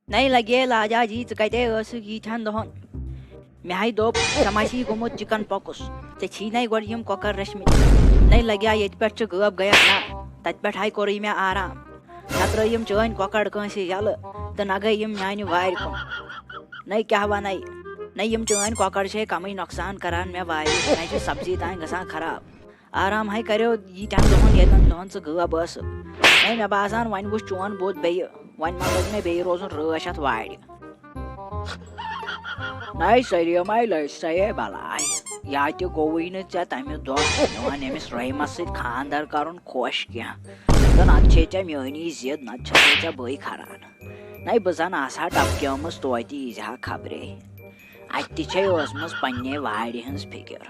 نہیں لگے لاجا جی کتے یتھن دہن مے دوپ چمسی گومت چکن پوکس ٹھیک نئی گوڑ یم کۄکر رچمت نئی لگیا یت پہ غب گیا نا تت پہ کور مے آرام نہ تریم چٲنۍ کۄکر کٲنسہِ یلہٕ تو نہ گئی یم میانہِ وارِ کُن نئی کیا ونے نئی یم چٲنۍ کۄکر چھے کمٕے نۄقصان کران مے وارِ نہ چھِ سبزی تانۍ گژھان خراب آرام ہے کریو یٖتہن دۄہن ییٚتٮ۪ن دۄہن ژٕ غٲب ٲسٕکھ نئی مے باسان وۄنۍ وٕچھ چون بُتھ بیٚیہِ وۄنۍ ما لٔج مےٚ بیٚیہِ روزُن رٲچھ اتھ وارِ نئی سٲلِمے لٔج سا بلاے یا تہِ گوٚوُے نہٕ ژےٚ تمہِ دۄہ میون أمِس رحیٖمس سۭتۍ خانٛدر کرُن خۄش کینٛہہ تہٕ نتہٕ چھے ژےٚ میٲنی ضد نتہٕ چھسے ژےٚ بٲے کھران نئی بہٕ زن آسہٕ ہا ٹپکیٲمٕژ توتہِ ییٖزِ ہا خبرے اتہِ تہِ چھے ٲسمٕژ پننہِ وارِ ہٕنٛز فِکر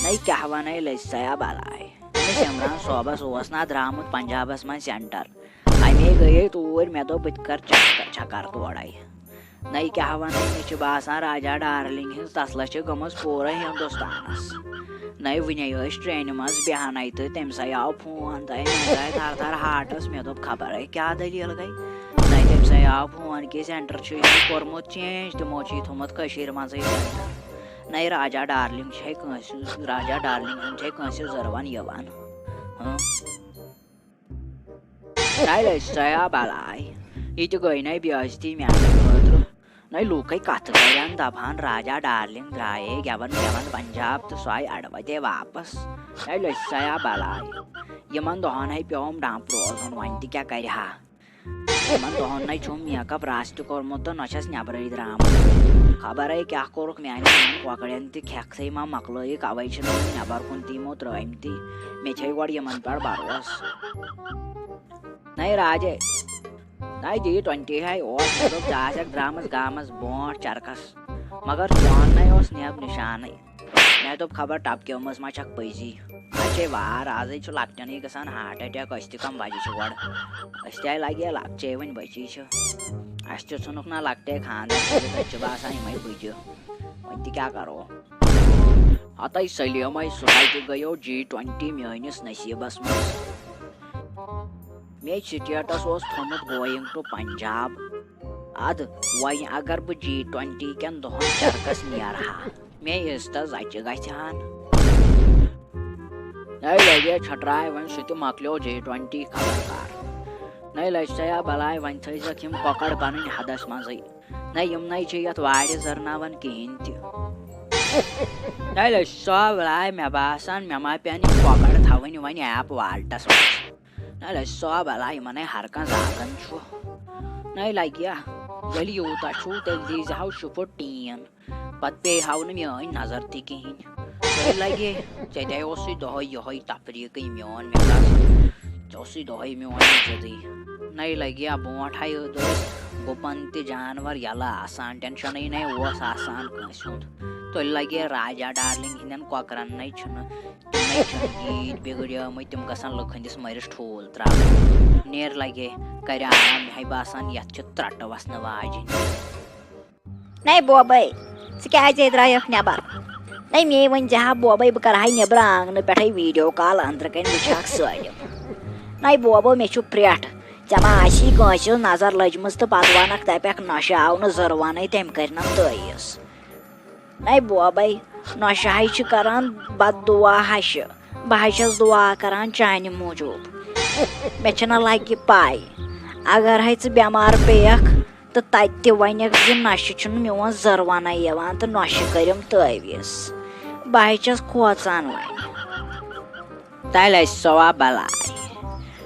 نئی کیاہ ونے لٔج سا بلاے أمِس عمران صٲبس اوس نا درامُت پنجابس منٛز سینٹر امی گٔیے توٗرۍ مےٚ دوٚپ بہٕ تہِ کرٕ چکر تورے نئی کیاہ ونے مےٚ چھُ باسان راجا ڈارلنگ ہٕنٛز تسلہٕ چھِ گٔمٕژ پوٗرٕ ہندوستانس نئی وُنے ٲسۍ ٹرینہِ منٛز بیہنَے تہٕ تٔمۍ سٕے آو فون تہٕ مےٚ درٛاے تھر تھر ہاٹس مےٚ دوٚپ خبرے کیاہ دٔلیٖل گٔے نئی تٔمۍ سٕے آو فون کہِ سینٹر چھُ یہِ کوٚرمُت چینج تِمو چھُ یہِ تھوٚمُت کٔشیٖرِ منٛزٕے سینٹر نئی راجا ڈارلنگ چھے کٲنٛسہِ زٔروَن یِوان نئی لٔج سا بلاے یہِ تہِ گٔے نئی بے عزتی میانہِ خٲطرٕ نئی لوٗکے کتھ کرن دپہن راجا ڈارلنگ درٛایے گٮ۪وان گٮ۪وان پنجاب تہٕ سۄ آیہِ اڑوتے واپس نئی لٔج سا بلاے یِمن دۄہن ہے پیوم ڈمپ روزُن وۄنۍ تہِ کیاہ کرِ ہا یِمن دۄہن نَے چھُم میک اپ رژھ تہِ کوٚرمُت تہٕ نہ چھس نٮ۪برٕے درامٕژ خبرے کیاہ کوٚرُکھ میانہِ کۄکرن تہِ کھٮ۪کھٕے ما مۄکلٲیِکھ اَوے چھِنہٕ یِم نٮ۪بر کُن تہِ یِمو ترٲمتی مےٚ چھے گۄڈٕ یِمن پٮ۪ٹھ بروسہٕ نئی راجے نئی G20 ہے اوس مےٚ دوٚپ ژٕ آسکھ درامٕژ گامس برونٛٹھ چرکس مگر چون نَے اوس نیب نِشانٕے مےٚ دوٚپ خبر ٹپکیٲمٕژ ما چھکھ پٔزی آز چھے وار آزے چھُ لۄکٹٮ۪نٕے گژھان ہارٹ اٹیک أسۍ تہِ کم بجہِ چھِ گۄڈٕ أسۍ تہِ آیہِ لگے لۄکچے وۄنۍ بچی چھِ اَسہِ تہِ ژھُنُکھ نا لۄکٹے خانٛدر کٔرِتھ أسۍ چھِ باسان یِمے بٕجہِ وۄنۍ تہِ کیاہ کرو ہتے سلیمے سُہ تہِ گٔیو G20 میٲنِس نصیٖبس منٛز مے سٹیٹس اوس تھوٚمُت گویِنگ ٹُو پنجاب ادٕ وۄنۍ اگر بہٕ G20 کٮ۪ن دۄہن چرکس نیرہا مے عزتس زچہِ گژھِ ہن نئی لگے چھٹراے وۄنۍ سُہ تہِ مۄکلیو G20 خبر کر نئی لٔج سا بلاے وۄنۍ تھٲیزکھ یِم کۄکر پنٕنۍ حدس منٛزٕے نئی یِمنٕے چھِ یتھ وارِ زرناوان کہیٖنۍ تہِ نئی لٔج سا بلاے مےٚ باسان مےٚ ما پٮ۪ن یِم کۄکر تھاوٕنۍ وۄنۍ ایپ والٹس منٛز نئی لٔج سا بلاے یِمن ہر کانٛہہ زاگان چھُ نئی لگیا ییٚلہِ یوٗتاہ چھُو تیٚلہِ دیٖزِ ہو شُفُٹ ٹیٖن پتہٕ پیٚیہِ ہو نہٕ میٲنۍ نظر تہِ کِہیٖنۍ تیٚلہِ لگے ژےٚ تے اوسُے دۄہے یِہوے تفریٖقٕے میون مےٚ باسان ژےٚ اوسُے دۄہے میون عزتٕے نئی لگیا برونٛٹھ ہے ٲسۍ گُپن تہِ جانور یلہٕ آسان ٹینشنٕے نَے اوس آسان کٲنٛسہِ ہُنٛد تیٚلہِ لگے راجا ڈارلنگ ہٕنٛدٮ۪ن کۄکرن نَے چھُنہٕ ییٖتۍ بِگڑیٲمٕتۍ تِم گژھن لُکہٕ ہٕنٛدِس مٔرِس ٹھوٗل تراوٕنۍ نیر لگے کرِ آرام مےٚ ہے باسان یتھ چھِ ترٹہٕ وسنہٕ واجِنۍ نئی بوبے ژٕ کیازے درٛایکھ نٮ۪بر نئی مے ؤنۍ زِ ہا بوبے بہٕ کرٕ ہا نٮ۪برٕ آنگنہٕ پٮ۪ٹھے ویٖڈیو کال أنٛدرٕ کَنۍ وٕچھہکھ سٲلِم نئی بوبو مےٚ چھُ پرٛٮ۪ٹھ ژےٚ ما آسی کٲنٛسہِ ہٕنٛز نظر لٔجمٕژ تہٕ پتہٕ ونکھ دپکھ نۄشہِ آو نہٕ زٔروَنٕے تٔمۍ کٔرنم تٲیٖس نئی بوبے نۄشہِ ہے چھِ کران بد دُعا ہشہِ بہٕ ہے چھس دُعا کران چانہِ موٗجوٗب مےٚ چھنہ لگہِ پاے اگر ہے ژٕ بٮ۪مار پیٚیکھ تہٕ تتہِ تہِ ونکھ زِ نۄشہِ چھُنہٕ میون زٔروَنٕے یِوان تہٕ نۄشہِ کٔرِم تٲویٖز بہٕ ہے چھس کھوژان وۄنۍ تیٚلہِ لٔج سا بلاے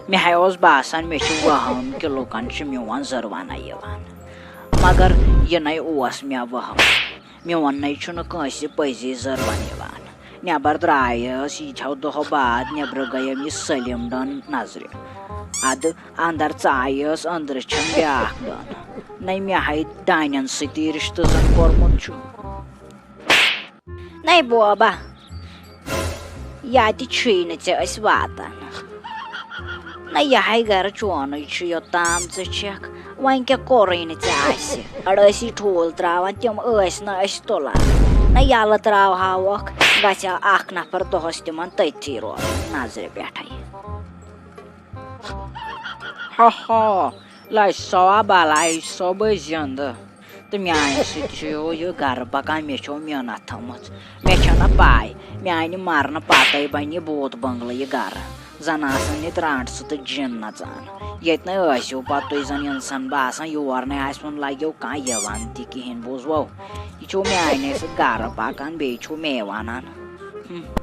مےٚ ہے اوس باسان مےٚ چھُ وہم کہِ لُکن چھِ میون زٔروَنٕے یِوان مگر یہِ نَے اوس مےٚ وہم میون نَے چھُنہٕ کٲنٛسہِ پٔزی زٔروَن یِوان نٮ۪بر درٛایس ییٖتیو دۄہو باد نٮ۪برٕ گٔیَم یہِ سٲلِم ڈٔن نظرِ ادٕ اندر ژایس أنٛدرٕ چھم بیٛاکھ ڈٔن نَے مےٚ ہے دانٮ۪ن سۭتی رِشتہٕ زن کوٚرمُت چھُ نئی بوبا یا تہِ چھُے نہٕ ژےٚ أسۍ واتان نہ یہِ ہے گرٕ چونُے چھُ یوٚتام ژٕ چھکھ وۄنۍ کیٛاہ کوٚرُے نہٕ ژےٚ آسہِ گۄڈٕ ٲسی ٹھوٗل تراوان تِم ٲسۍ نہٕ أسۍ تُلان نہ یلہٕ تراوہاوکھ گژھِ ہا اکھ نفر دۄہس تِمن تٔتھی روزُن نظرِ پٮ۪ٹھے ہا لوا بلائی سو بہٕ زندٕ تہٕ میانہِ سۭتۍ چھُ یہِ گرٕ پکان مےٚ چھو محنت تھٲمٕژ مےٚ چھنہٕ پاے میانہِ مرنہٕ پتے بنہِ یہِ بوٗت بنگلہٕ یہِ گرٕ زن آسن ییٚتہِ رانٛٹسہٕ تہٕ جِن نژان ییٚتہِ نَے ٲسِو پتہٕ تُہۍ زن اِنسان باسان یور نَے آسوُن لگیو کانٛہہ یِوان تہِ کِہیٖنۍ بوٗزوٕ یہِ چھُو میانے سۭتۍ گرٕ پکان بیٚیہِ چھُو مے ونان